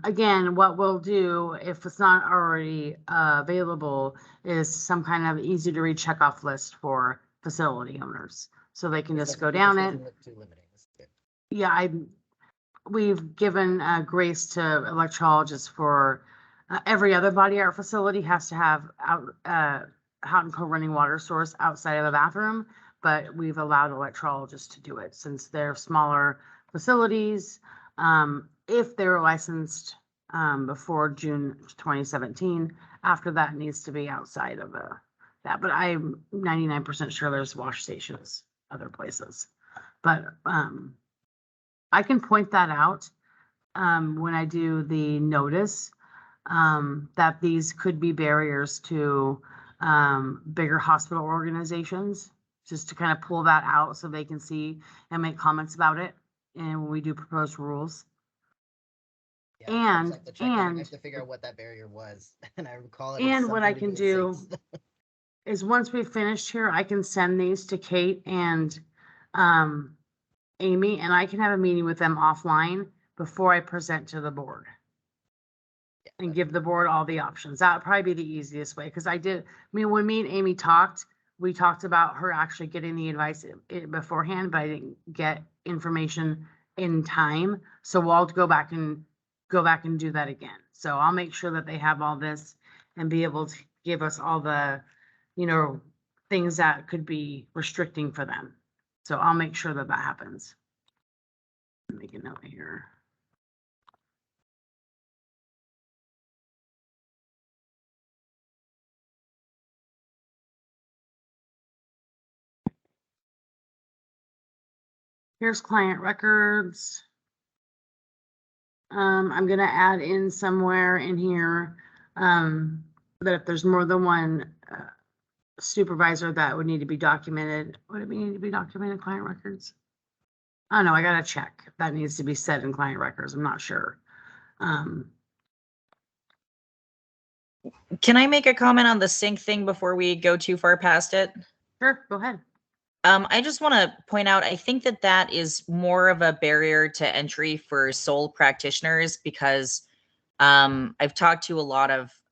Again, what we'll do, if it's not already available, is some kind of easy to read checkoff list for facility owners. So they can just go down it. Too limiting. This is good. Yeah, we've given grace to electrologists for every other body art facility has to have hot and cold running water source outside of the bathroom, but we've allowed electrologists to do it since they're smaller facilities. If they're licensed before June 2017, after that it needs to be outside of that. But I'm 99% sure there's wash stations other places. But I can point that out when I do the notice that these could be barriers to bigger hospital organizations, just to kind of pull that out so they can see and make comments about it. And when we do proposed rules. Yeah, and I have to figure out what that barrier was, and I recall it. And what I can do is once we've finished here, I can send these to Kate and Amy, and I can have a meeting with them offline before I present to the board. Yeah, and give the board all the options. That would probably be the easiest way, because when me and Amy talked, we talked about her actually getting the advice beforehand, but I didn't get information in time. So we'll go back and do that again. So I'll make sure that they have all this and be able to give us all the, things that could be restricting for them. So I'll make sure that happens. Make a note here. Here's client records. I'm going to add in somewhere in here that if there's more than one supervisor, that would need to be documented. Would it need to be documented client records? Oh no, I got to check. That needs to be said in client records. I'm not sure. Can I make a comment on the sync thing before we go too far past it? Sure, go ahead. I just want to point out, I think that is more of a barrier to entry for sole practitioners, because I've talked to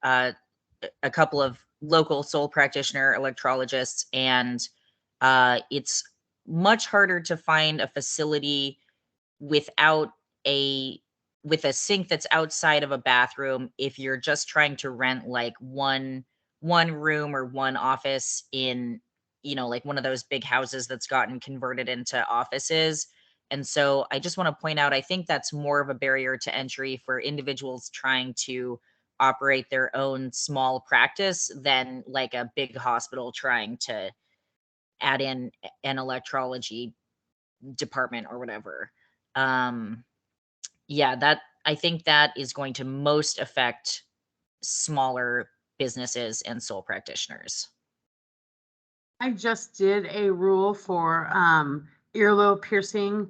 a couple of local sole practitioner electrologists, and it's much harder to find a facility with a sink that's outside of a bathroom if you're just trying to rent like one room or one office in, like one of those big houses that's gotten converted into offices. And so I just want to point out, I think that's more of a barrier to entry for individuals trying to operate their own small practice than like a big hospital trying to add in an electrology department or whatever. Yeah, I think that is going to most affect smaller businesses and sole practitioners. I just did a rule for earlobe piercing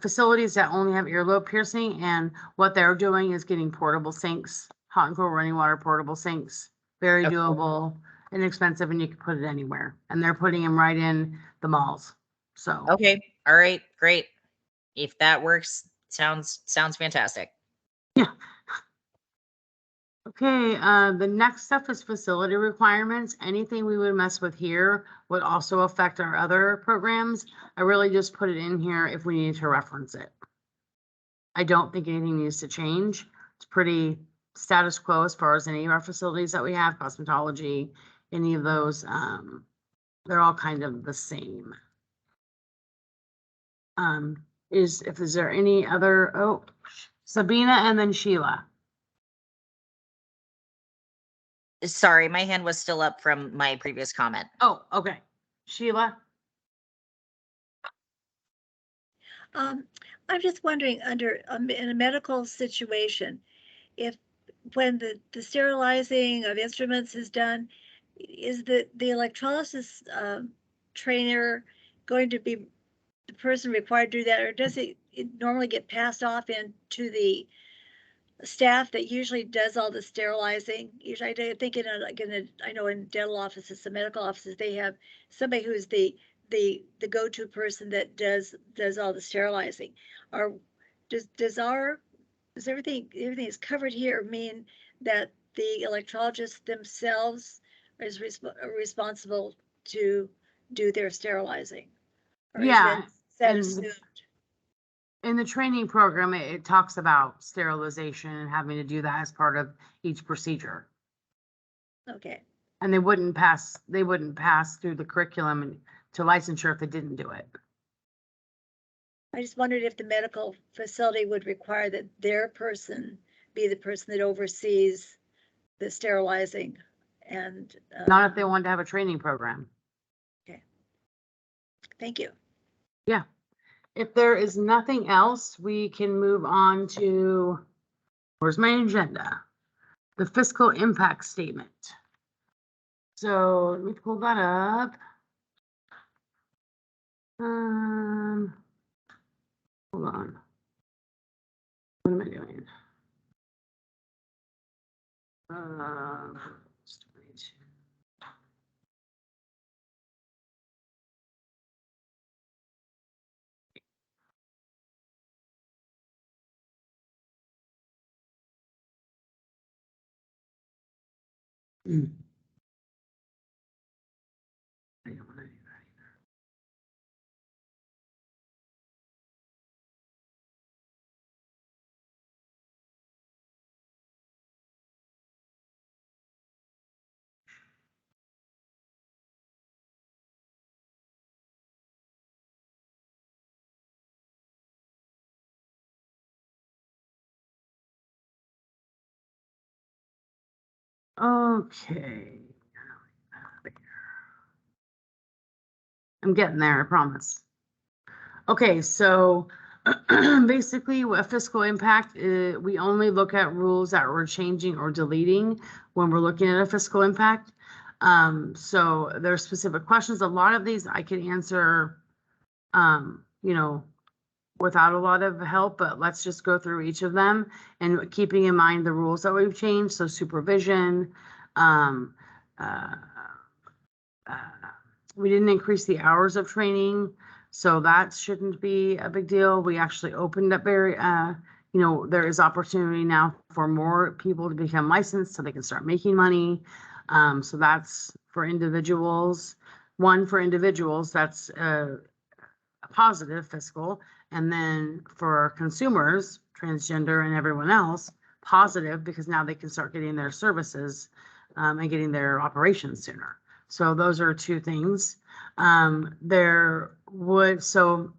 facilities that only have earlobe piercing, and what they're doing is getting portable sinks, hot and cold running water portable sinks. Very doable, inexpensive, and you can put it anywhere. And they're putting them right in the malls. So okay, all right, great. If that works, sounds fantastic. Yeah. Okay, the next stuff is facility requirements. Anything we would mess with here would also affect our other programs. I really just put it in here if we need to reference it. I don't think anything needs to change. It's pretty status quo as far as any of our facilities that we have, cosmetology, any of those, they're all kind of the same. Is there any other, Sabina and then Sheila. Sorry, my hand was still up from my previous comment. Oh, okay. Sheila? I'm just wondering, in a medical situation, if when the sterilizing of instruments is done, is the electrolysis trainer going to be the person required to do that, or does it normally get passed off into the staff that usually does all the sterilizing? Usually, I think I know in dental offices, the medical offices, they have somebody who's the the go-to person that does all the sterilizing. Or does everything is covered here mean that the electrologists themselves is responsible to do their sterilizing? Or Yeah, is that and assumed? in the training program, it talks about sterilization and having to do that as part of each procedure. Okay. And they wouldn't pass through the curriculum to licensure if they didn't do it. I just wondered if the medical facility would require that their person be the person that oversees the sterilizing and. Not if they wanted to have a training program. Okay. Thank you. Yeah. If there is nothing else, we can move on to, where's my agenda? The fiscal impact statement. So let me pull that up. Hold on. What am I doing? Um, I don't want to do that either. Okay. I'm getting there, I promise. Okay, so basically a fiscal impact, we only look at rules that we're changing or deleting when we're looking at a fiscal impact. So there's specific questions. A lot of these I can answer, without a lot of help, but let's just go through each of them and keeping in mind the rules that we've changed. So supervision, we didn't increase the hours of training, so that shouldn't be a big deal. We actually opened up there is opportunity now for more people to become licensed so they can start making money. So that's for individuals. One, for individuals, that's a positive fiscal. And then for consumers, transgender and everyone else, positive, because now they can start getting their services and getting their operations sooner. So those are two things. So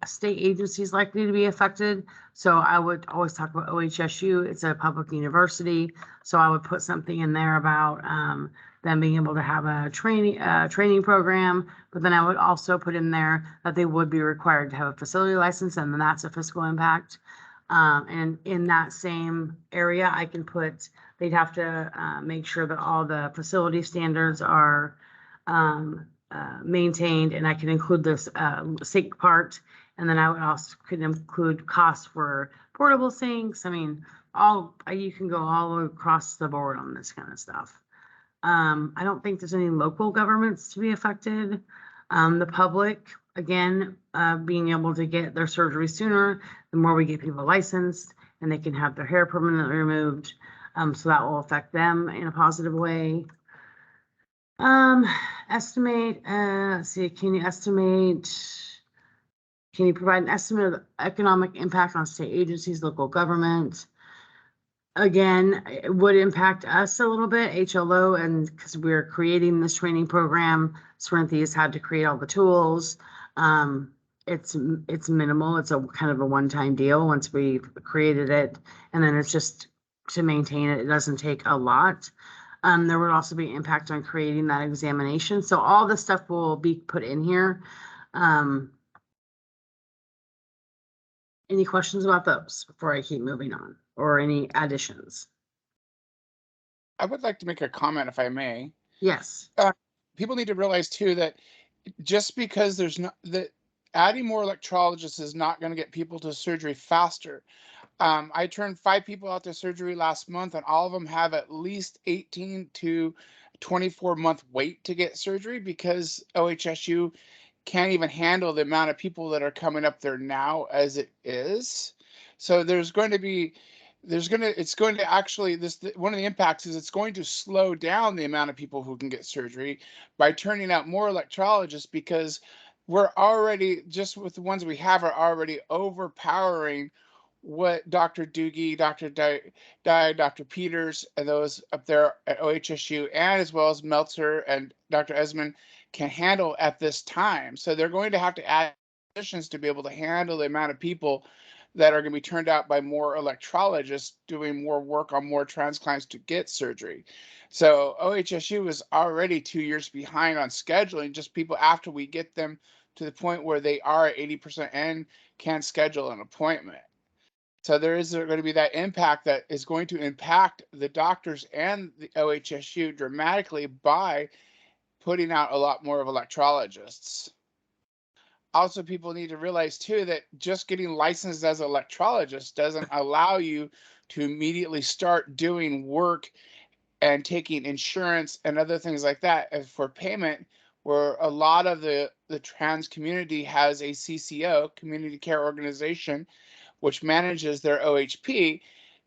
state agencies likely to be affected. So I would always talk about OHSU. It's a public university. So I would put something in there about them being able to have a training program. But then I would also put in there that they would be required to have a facility license, and then that's a fiscal impact. And in that same area, I can put, they'd have to make sure that all the facility standards are maintained, and I can include this sink part, and then I would also could include costs for portable sinks. I mean, you can go all across the board on this kind of stuff. I don't think there's any local governments to be affected. The public, again, being able to get their surgery sooner, the more we get people licensed and they can have their hair permanently removed. So that will affect them in a positive way. Estimate, let's see, can you provide an estimate of the economic impact on state agencies, local government? Again, it would impact us a little bit, HLO, and because we're creating this training program, Serenity has had to create all the tools. It's minimal. It's a kind of a one-time deal once we've created it, and then it's just to maintain it. It doesn't take a lot. There would also be impact on creating that examination. So all this stuff will be put in here. Any questions about those before I keep moving on, or any additions? I would like to make a comment, if I may. Yes. People need to realize too that just because there's not that adding more electrologists is not going to get people to surgery faster. I turned 5 people out to surgery last month, and all of them have at least 18 to 24 month wait to get surgery because OHSU can't even handle the amount of people that are coming up there now as it is. So it's going to actually, one of the impacts is it's going to slow down the amount of people who can get surgery by turning out more electrologists, because we're already, just with the ones we have, are already overpowering what Dr. Doogie, Dr. Dr. Peters, and those up there at OHSU, and as well as Meltzer and Dr. Esmond can handle at this time. So they're going to have to add positions to be able to handle the amount of people that are going to be turned out by more electrologists doing more work on more trans clients to get surgery. So OHSU is already 2 years behind on scheduling just people after we get them to the point where they are at 80% and can schedule an appointment. So there is going to be that impact that is going to impact the doctors and the OHSU dramatically by putting out a lot more of electrologists. Also, people need to realize too that just getting licensed as an electrologist doesn't allow you to immediately start doing work and taking insurance and other things like that for payment, where a lot of the trans community has a CCO, community care organization, which manages their OHP.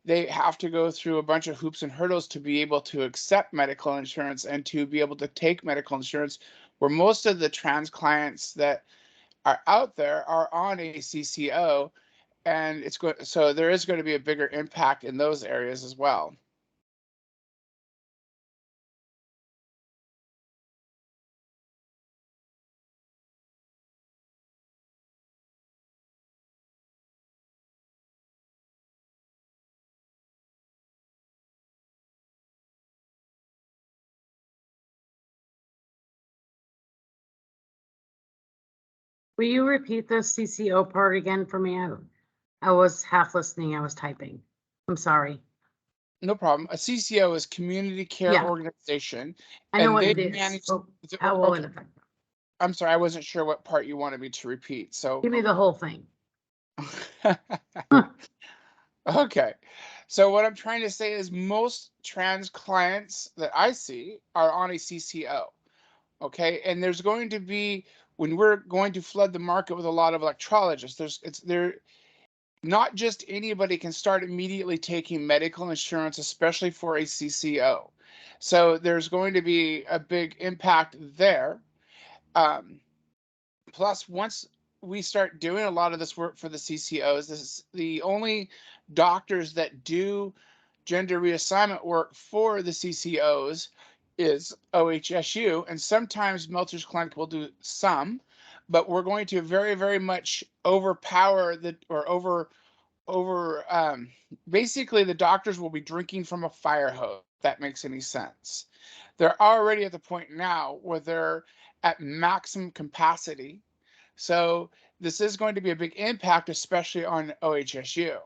They have to go through a bunch of hoops and hurdles to be able to accept medical insurance and to be able to take medical insurance, where most of the trans clients that are out there are on a CCO, and so there is going to be a bigger impact in those areas as well. Will you repeat the CCO part again for me? I was half listening, I was typing. I'm sorry. No problem. A CCO is community care Yeah. organization. I know and what they it is. manage but How will it okay. affect? I'm sorry, I wasn't sure what part you wanted me to repeat. So Give me the whole thing. okay. So what I'm trying to say is most trans clients that I see are on a CCO. Okay. And there's going to be, when we're going to flood the market with a lot of electrologists, not just anybody can start immediately taking medical insurance, especially for a CCO. So there's going to be a big impact there. Plus, once we start doing a lot of this work for the CCOs, this is the only doctors that do gender reassignment work for the CCOs is OHSU, and sometimes Meltzer's Clinic will do some, but we're going to very, very much overpower basically the doctors will be drinking from a fire hose, if that makes any sense. They're already at the point now where they're at maximum capacity. So this is going to be a big impact, especially on OHSU.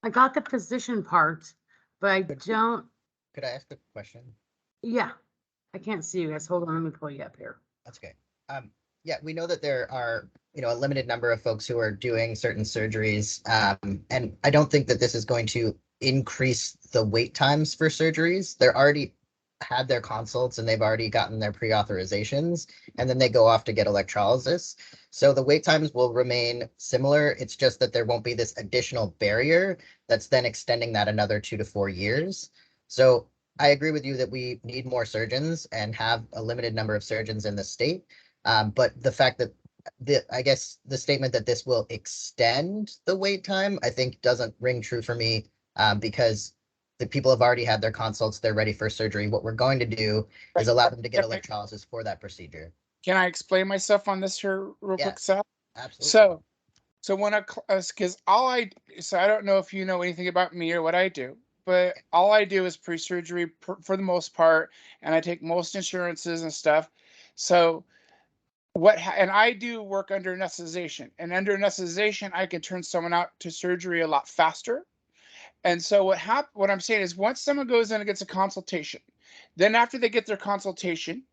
I got the position part, but I don't, Could I ask a question? yeah. I can't see you guys. Hold on, let me pull you up here. That's okay. Yeah, we know that there are, a limited number of folks who are doing certain surgeries. And I don't think that this is going to increase the wait times for surgeries. They're already had their consults and they've already gotten their pre-authorizations, and then they go off to get electrolysis. So the wait times will remain similar. It's just that there won't be this additional barrier that's then extending that another 2 to 4 years. So I agree with you that we need more surgeons and have a limited number of surgeons in the state. But the fact that I guess the statement that this will extend the wait time, I think doesn't ring true for me, because the people have already had their consults, they're ready for surgery. What we're going to do is allow them to get electrolysis for that procedure. Can I explain myself on this here real quick, Seth? Absolutely. So when because I don't know if you know anything about me or what I do, but all I do is pre-surgery for the most part, and I take most insurances and stuff. So and I do work under anesthetization, and under anesthetization, I can turn someone out to surgery a lot faster. And so what I'm saying is, once someone goes in and gets a consultation, then after they get their consultation,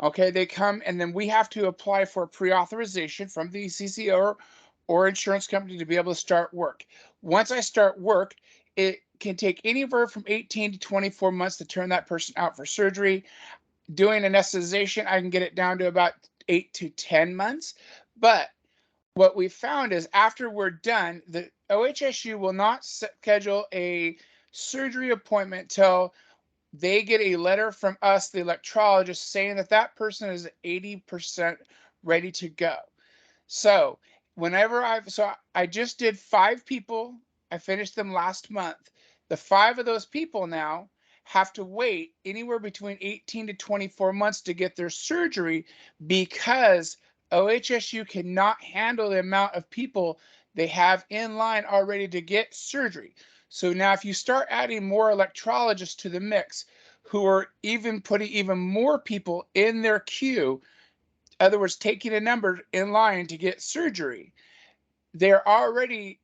okay, they come and then we have to apply for pre-authorization from the CCO or insurance company to be able to start work. Once I start work, it can take anywhere from 18 to 24 months to turn that person out for surgery. Doing anesthetization, I can get it down to about 8 to 10 months. But what we found is after we're done, the OHSU will not schedule a surgery appointment till they get a letter from us, the electrologist, saying that that person is 80% ready to go. So I just did 5 people. I finished them last month. The 5 of those people now have to wait anywhere between 18 to 24 months to get their surgery because OHSU cannot handle the amount of people they have in line already to get surgery. So now if you start adding more electrologists to the mix who are even putting even more people in their queue, in other words, taking a number in line to get surgery, they're already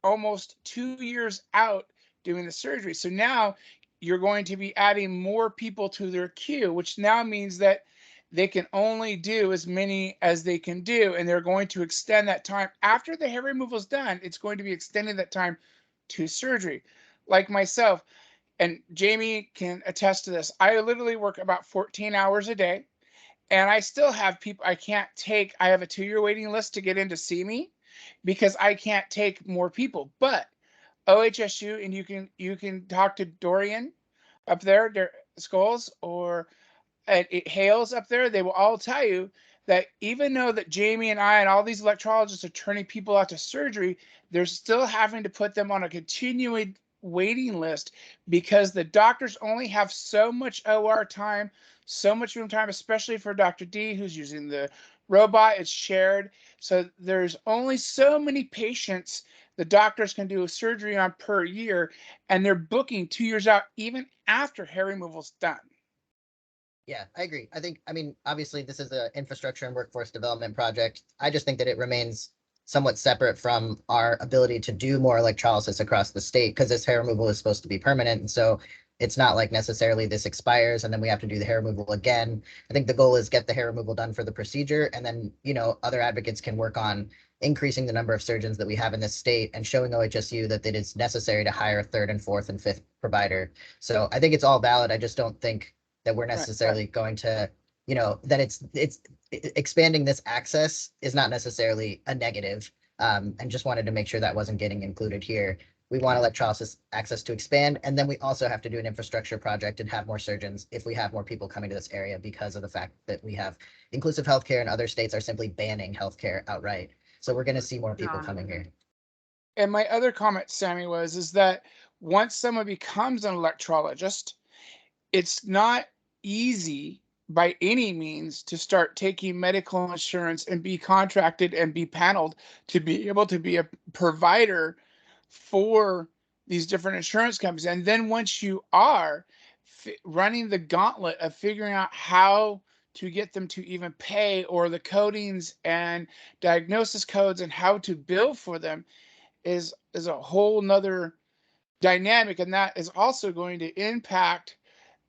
almost 2 years out doing the surgery. So now you're going to be adding more people to their queue, which now means that they can only do as many as they can do, and they're going to extend that time. After the hair removal is done, it's going to be extending that time to surgery. Like myself, and Jamie can attest to this, I literally work about 14 hours a day, and I still have people I can't take. I have a 2-year waiting list to get in to see me because I can't take more people. But OHSU, and you can talk to Dorian up there, Skulls, or Hales up there. They will all tell you that even though that Jamie and I and all these electrologists are turning people out to surgery, they're still having to put them on a continuing waiting list because the doctors only have so much OR time, so much room time, especially for Dr. D, who's using the robot. It's shared. So there's only so many patients the doctors can do a surgery on per year, and they're booking 2 years out even after hair removal's done. Yeah, I agree. I mean, obviously this is an infrastructure and workforce development project. I just think that it remains somewhat separate from our ability to do more electrolysis across the state because this hair removal is supposed to be permanent. And so it's not like necessarily this expires and then we have to do the hair removal again. I think the goal is get the hair removal done for the procedure. And then, other advocates can work on increasing the number of surgeons that we have in this state and showing OHSU that it is necessary to hire a 3rd and 4th and 5th provider. So I think it's all valid. I just don't think that we're necessarily going to, that it's expanding this access is not necessarily a negative. And just wanted to make sure that wasn't getting included here. We want electrolysis access to expand. And then we also have to do an infrastructure project and have more surgeons if we have more people coming to this area because of the fact that we have inclusive healthcare and other states are simply banning healthcare outright. So we're going to see more people coming here. And my other comment, Sammy, is that once someone becomes an electrologist, it's not easy by any means to start taking medical insurance and be contracted and be paneled to be able to be a provider for these different insurance companies. And then once you are running the gauntlet of figuring out how to get them to even pay, or the codings and diagnosis codes and how to bill for them is a whole nother dynamic. And that is also going to impact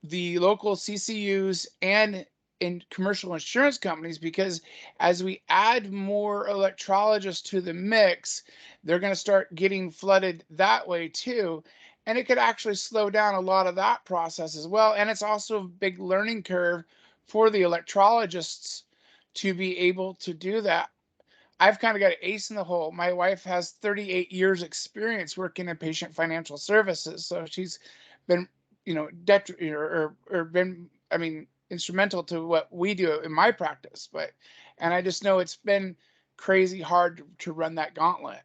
the local CCUs and in commercial insurance companies, because as we add more electrologists to the mix, they're going to start getting flooded that way too. And it could actually slow down a lot of that process as well. And it's also a big learning curve for the electrologists to be able to do that. I've kind of got an ace in the hole. My wife has 38 years experience working in patient financial services. So she's been, instrumental to what we do in my practice. And I just know it's been crazy hard to run that gauntlet.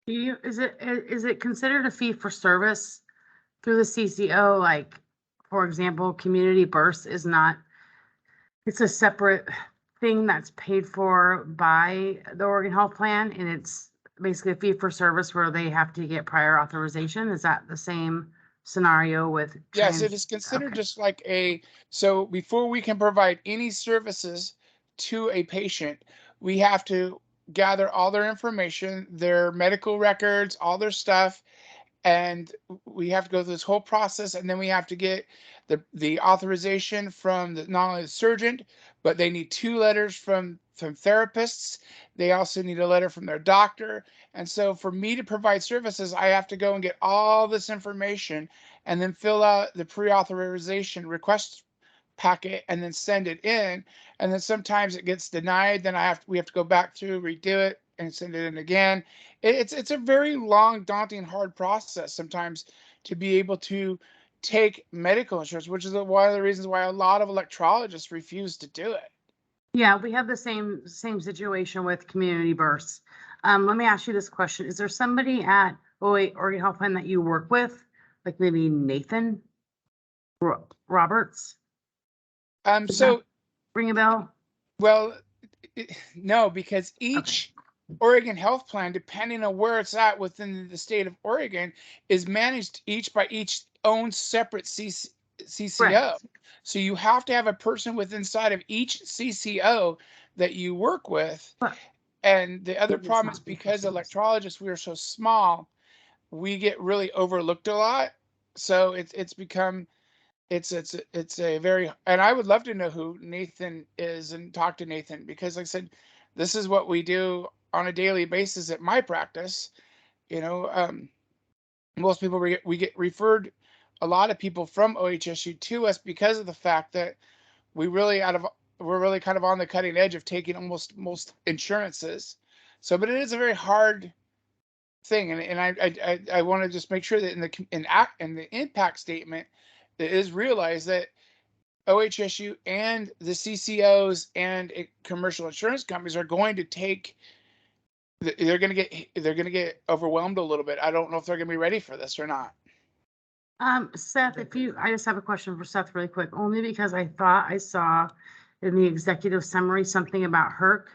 Is it considered a fee for service through the CCO? Like, for example, community burst is not, it's a separate thing that's paid for by the Oregon Health Plan, and it's basically a fee for service where they have to get prior authorization. Is that the same scenario with? Yes, it is considered just like so before we can provide any services to a patient, we have to gather all their information, their medical records, all their stuff, and we have to go through this whole process, and then we have to get the authorization from not only the surgeon, but they need 2 letters from therapists. They also need a letter from their doctor. And so for me to provide services, I have to go and get all this information and then fill out the pre-authorization request packet and then send it in. And then sometimes it gets denied. Then we have to go back through, redo it and send it in again. It's a very long, daunting, hard process sometimes to be able to take medical insurance, which is one of the reasons why a lot of electrologists refuse to do it. Yeah, we have the same situation with community births. Let me ask you this question. Is there somebody at Oregon Health Plan that you work with? Like maybe Nathan Roberts? Does So that ring a bell? well, no, because each Oregon Health Plan, depending on where it's at within the state of Oregon, is managed each by each own separate CCO. Right. So you have to have a person within inside of each CCO that you work with. But And the other it's problem not is because because- electrologists, we are so small, we get really overlooked a lot. So it's become it's a very, and I would love to know who Nathan is and talk to Nathan, because like I said, this is what we do on a daily basis at my practice. You know, most people we get referred, a lot of people from OHSU to us because of the fact that we're really kind of on the cutting edge of taking almost most insurances. So, but it is a very hard thing, and I want to just make sure that in the impact statement, it is realized that OHSU and the CCOs and commercial insurance companies are going to they're going to get overwhelmed a little bit. I don't know if they're going to be ready for this or not. Seth, I just have a question for Seth really quick, only because I thought I saw in the executive summary something about HERC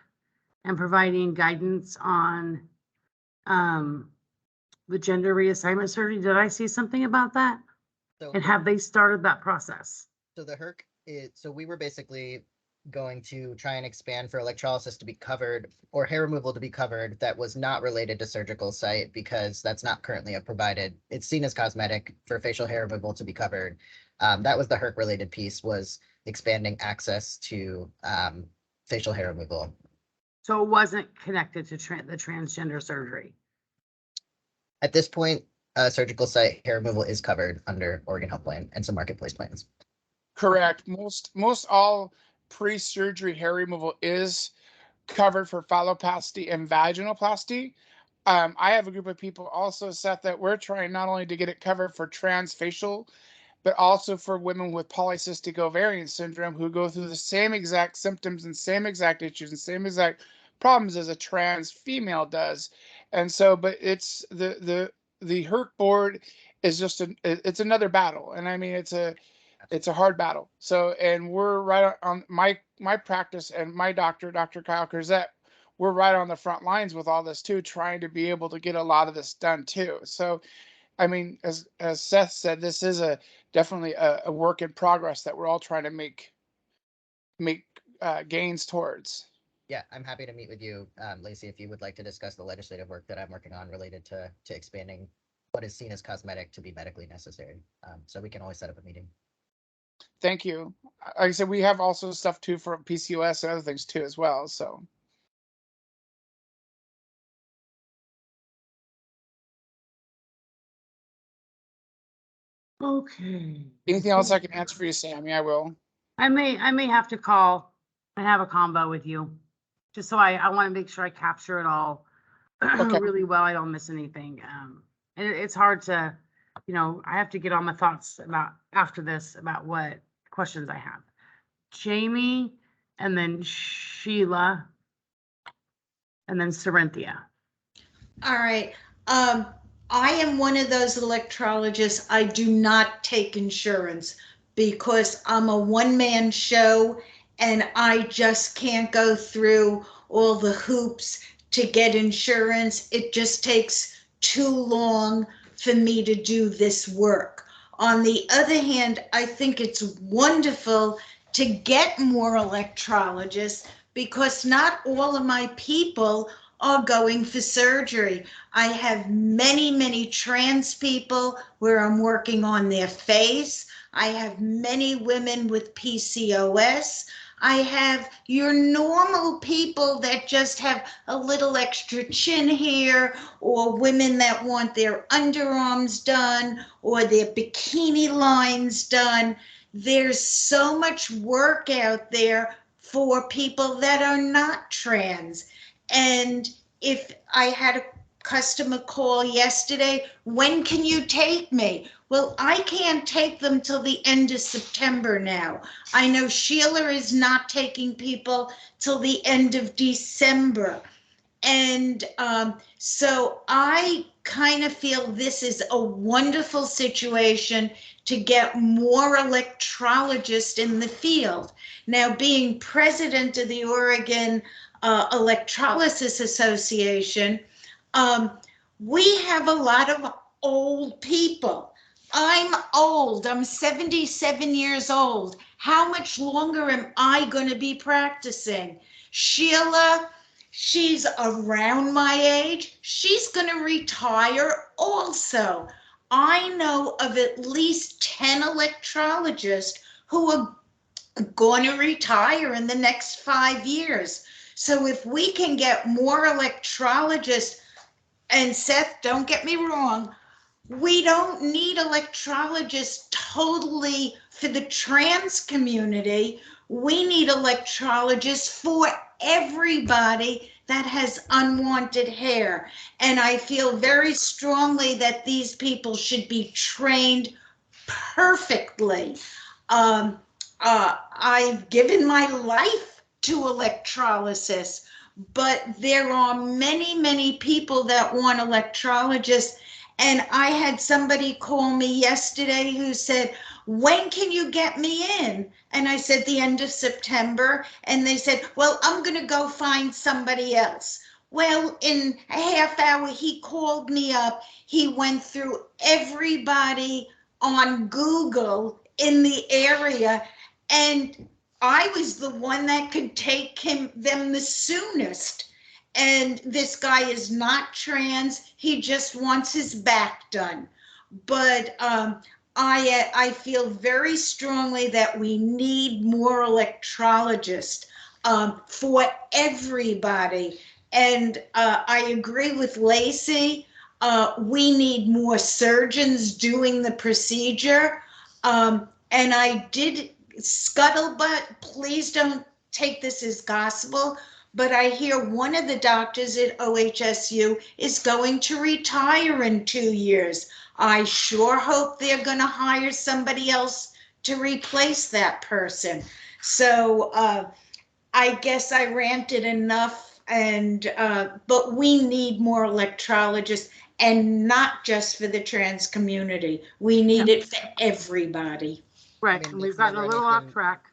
and providing guidance on the gender reassignment surgery. Did I see something about that? So, And have they started that process? so the HERC so we were basically going to try and expand for electrolysis to be covered, or hair removal to be covered, that was not related to surgical site, because that's not currently provided. It's seen as cosmetic for facial hair removal to be covered. That was the HERC related piece, was expanding access to facial hair removal. So it wasn't connected to the transgender surgery? At this point, surgical site hair removal is covered under Oregon Health Plan and some marketplace plans. Correct. Most all pre-surgery hair removal is covered for phalloplasty and vaginoplasty. I have a group of people also, Seth, that we're trying not only to get it covered for transfacial, but also for women with polycystic ovarian syndrome who go through the same exact symptoms and same exact issues and same exact problems as a trans female does. And so, but it's the HERC board is just it's another battle. And I mean, it's a hard battle. So, and we're right on my practice, and my doctor, Dr. Kyle Curzett, we're right on the front lines with all this too, trying to be able to get a lot of this done too. So, I mean, as Seth said, this is definitely a work in progress that we're all trying to make gains towards. Yeah, I'm happy to meet with you, Lacey, if you would like to discuss the legislative work that I'm working on related to expanding what is seen as cosmetic to be medically necessary. So we can always set up a meeting. Thank you. Like I said, we have also stuff too for PCOS and other things too as well. So. Okay. Anything else I can answer for you, Sammy? I will. I may have to call and have a combo with you, just so I want to make sure I capture it all Okay. really well. I don't miss anything. And it's hard to, I have to get all my thoughts about after this about what questions I have. Jamie, and then Sheila, and then Sarinthia. All right. I am one of those electrologists. I do not take insurance because I'm a one-man show and I just can't go through all the hoops to get insurance. It just takes too long for me to do this work. On the other hand, I think it's wonderful to get more electrologists because not all of my people are going for surgery. I have many, many trans people where I'm working on their face. I have many women with PCOS. I have your normal people that just have a little extra chin hair, or women that want their underarms done or their bikini lines done. there's so much work out there for people that are not trans. And if I had a customer call yesterday, when can you take me? Well, I can't take them till the end of September now. I know Sheila is not taking people till the end of December. And so I kind of feel this is a wonderful situation to get more electrologists in the field. Now, being president of the Oregon Electrolysis Association, we have a lot of old people. I'm old. I'm 77 years old. How much longer am I going to be practicing? Sheila, she's around my age. She's going to retire also. I know of at least 10 electrologists who are going to retire in the next 5 years. So if we can get more electrologists, and Seth, don't get me wrong, we don't need electrologists totally for the trans community. We need electrologists for everybody that has unwanted hair. And I feel very strongly that these people should be trained perfectly. I've given my life to electrolysis, but there are many, many people that want electrologists. And I had somebody call me yesterday who said, when can you get me in? And I said, the end of September. And they said, well, I'm going to go find somebody else. Well, in a half hour, he called me up. He went through everybody on Google in the area. And I was the one that could take them the soonest. And this guy is not trans. He just wants his back done. But I feel very strongly that we need more electrologists for everybody. And I agree with Lacey. We need more surgeons doing the procedure. And I did scuttlebutt, please don't take this as gospel, but I hear one of the doctors at OHSU is going to retire in 2 years. I sure hope they're going to hire somebody else to replace that person. So I guess I ranted enough, and but we need more electrologists, and not just for the trans community. We need it for everybody. Right, mean, and we've it's gotten a never little off anything- track.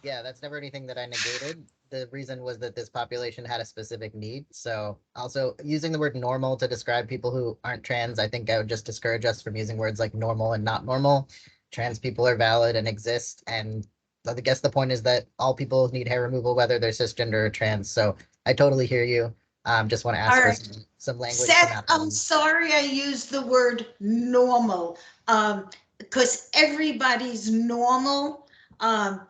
Yeah, that's never anything that I negated. The reason was that this population had a specific need. So also using the word normal to describe people who aren't trans, I think I would just discourage us from using words like normal and not normal. Trans people are valid and exist. And I guess the point is that all people need hair removal, whether they're cisgender or trans. So I totally hear you. Just want to ask All for right. some language. Seth, I'm sorry I used the word normal, because everybody's normal. I'm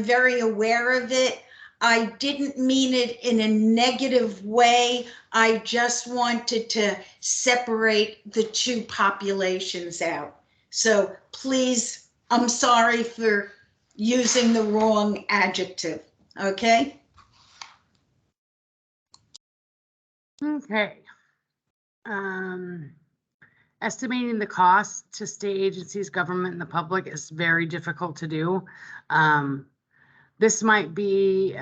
very aware of it. I didn't mean it in a negative way. I just wanted to separate the two populations out. So please, I'm sorry for using the wrong adjective, okay? Okay. Estimating the cost to state agencies, government, and the public is very difficult to do. This might be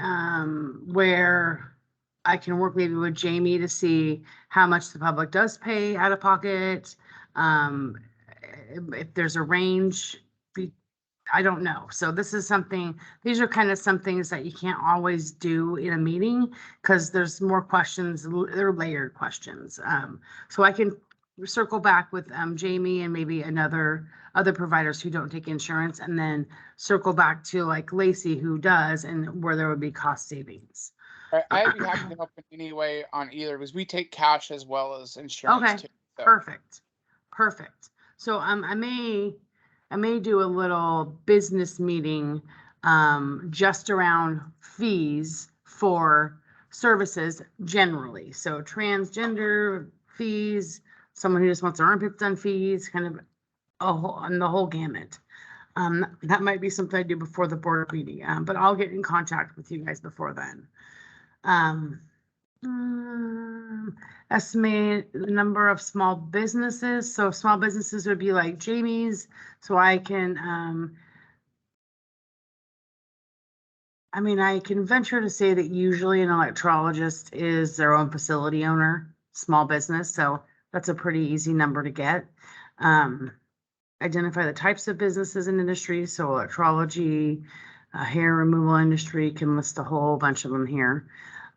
where I can work maybe with Jamie to see how much the public does pay out of pocket. If there's a range, I don't know. So this is something, these are kind of some things that you can't always do in a meeting because there's more questions, they're layered questions. So I can circle back with Jamie and maybe other providers who don't take insurance, and then circle back to like Lacey who does, and where there would be cost savings. I'd be happy to help in any way on either, because we take cash as well as insurance Okay, too. So. Perfect. So I may do a little business meeting just around fees for services generally. So transgender fees, someone who just wants their armpits done fees, kind of on the whole gamut. That might be something I do before the board meeting, but I'll get in contact with you guys before then. Estimate the number of small businesses. So small businesses would be like Jamie's. So I can, I can venture to say that usually an electrologist is their own facility owner, small business. So that's a pretty easy number to get. Identify the types of businesses and industries. So electrology, hair removal industry, can list a whole bunch of them here.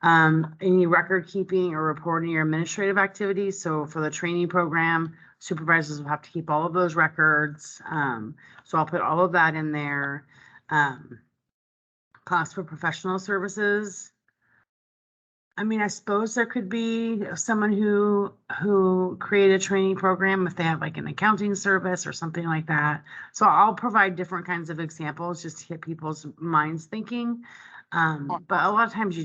Any record keeping or reporting or administrative activities. So for the training program, supervisors will have to keep all of those records. So I'll put all of that in there. Cost for professional services. I suppose there could be someone who created a training program if they have like an accounting service or something like that. So I'll provide different kinds of examples just to get people's minds thinking. But a lot of times you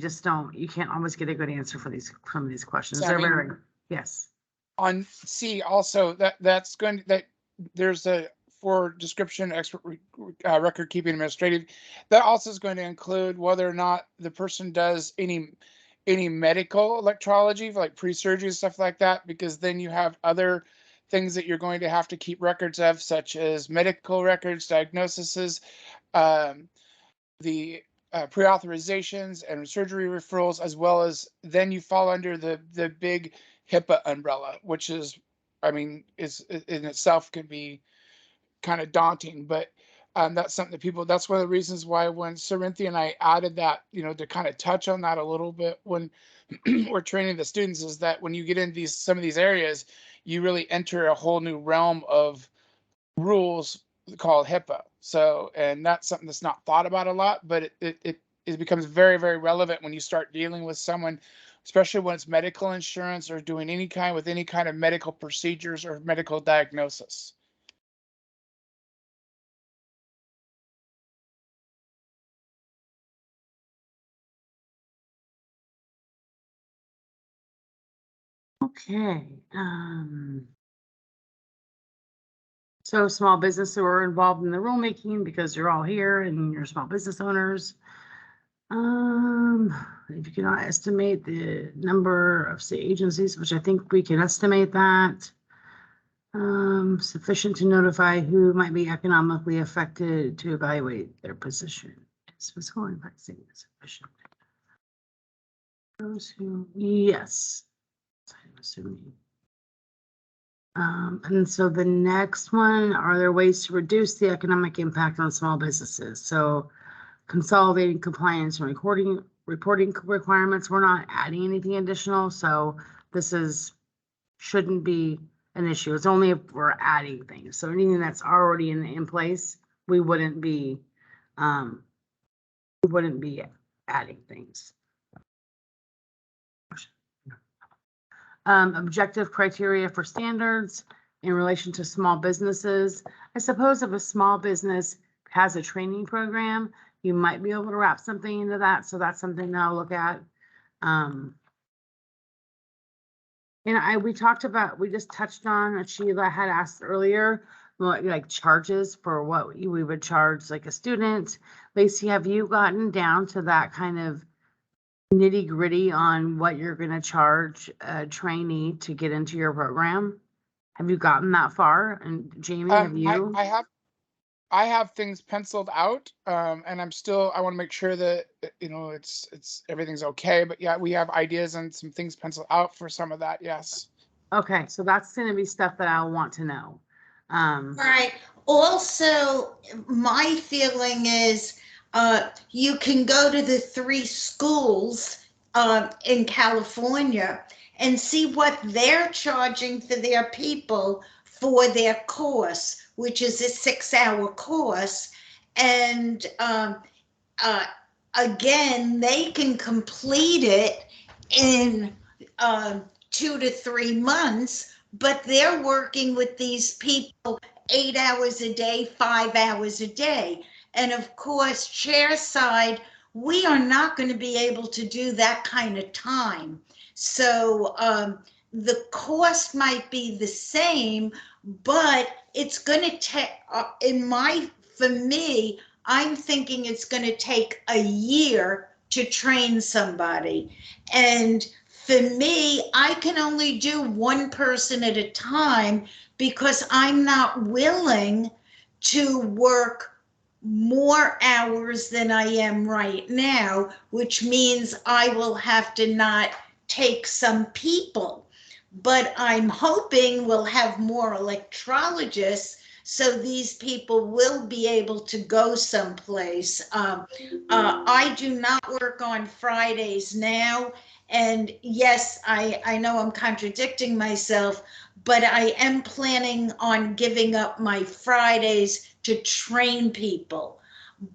can't always get a good answer for some of these questions. Sammy, They're very, yes. On C also, there's a for description, expert record keeping administrative, that also is going to include whether or not the person does any medical electrology, like pre-surgery stuff like that, because then you have other things that you're going to have to keep records of, such as medical records, diagnoses, the pre-authurizations and surgery referrals, as well as then you fall under the big HIPAA umbrella, which is is in itself can be kind of daunting, but that's something that that's one of the reasons why when Cerinthia and I added that, to kind of touch on that a little bit when we're training the students, is that when you get into some of these areas, you really enter a whole new realm of rules called HIPAA. So, and that's something that's not thought about a lot, but it becomes very, very relevant when you start dealing with someone, especially when it's medical insurance or doing any kind of medical procedures or medical diagnosis. Okay. So small businesses who are involved in the rulemaking because you're all here and you're small business owners. If you cannot estimate the number of state agencies, which I think we can estimate that. Sufficient to notify who might be economically affected to evaluate their position. Is fiscal impact statement sufficient? Those who, yes. I'm assuming. And so the next one, are there ways to reduce the economic impact on small businesses? So consolidating compliance and reporting requirements. We're not adding anything additional, so shouldn't be an issue. It's only if we're adding things. So anything that's already in place, we wouldn't be adding things. Objective criteria for standards in relation to small businesses. I suppose if a small business has a training program, you might be able to wrap something into that. So that's something that I'll look at. And we just touched on, Sheila had asked earlier, like charges for what we would charge like a student. Lacey, have you gotten down to that kind of nitty gritty on what you're going to charge a trainee to get into your program? Have you gotten that far? And Jamie, have you? I have things penciled out, and I want to make sure that, it's everything's okay, but yeah, we have ideas and some things penciled out for some of that. Yes. Okay. So that's going to be stuff that I'll want to know. Right. Also, my feeling is, you can go to the 3 schools in California and see what they're charging for their people for their course, which is a 6-hour course. And again, they can complete it in 2 to 3 months, but they're working with these people 8 hours a day, 5 hours a day. And of course, chair side, we are not going to be able to do that kind of time. So the cost might be the same, but it's going to take, for me, I'm thinking it's going to take a year to train somebody. And for me, I can only do one person at a time because I'm not willing to work more hours than I am right now, which means I will have to not take some people. But I'm hoping we'll have more electrologists, so these people will be able to go someplace. I do not work on Fridays now. And yes, I know I'm contradicting myself, but I am planning on giving up my Fridays to train people.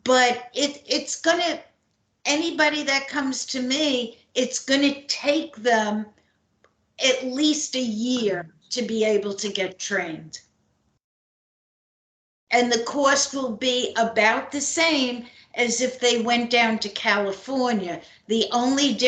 But it's going to, anybody that comes to me, it's going to take them at least a year to be able to get trained. And the cost will be about the same as if they went down to California. The only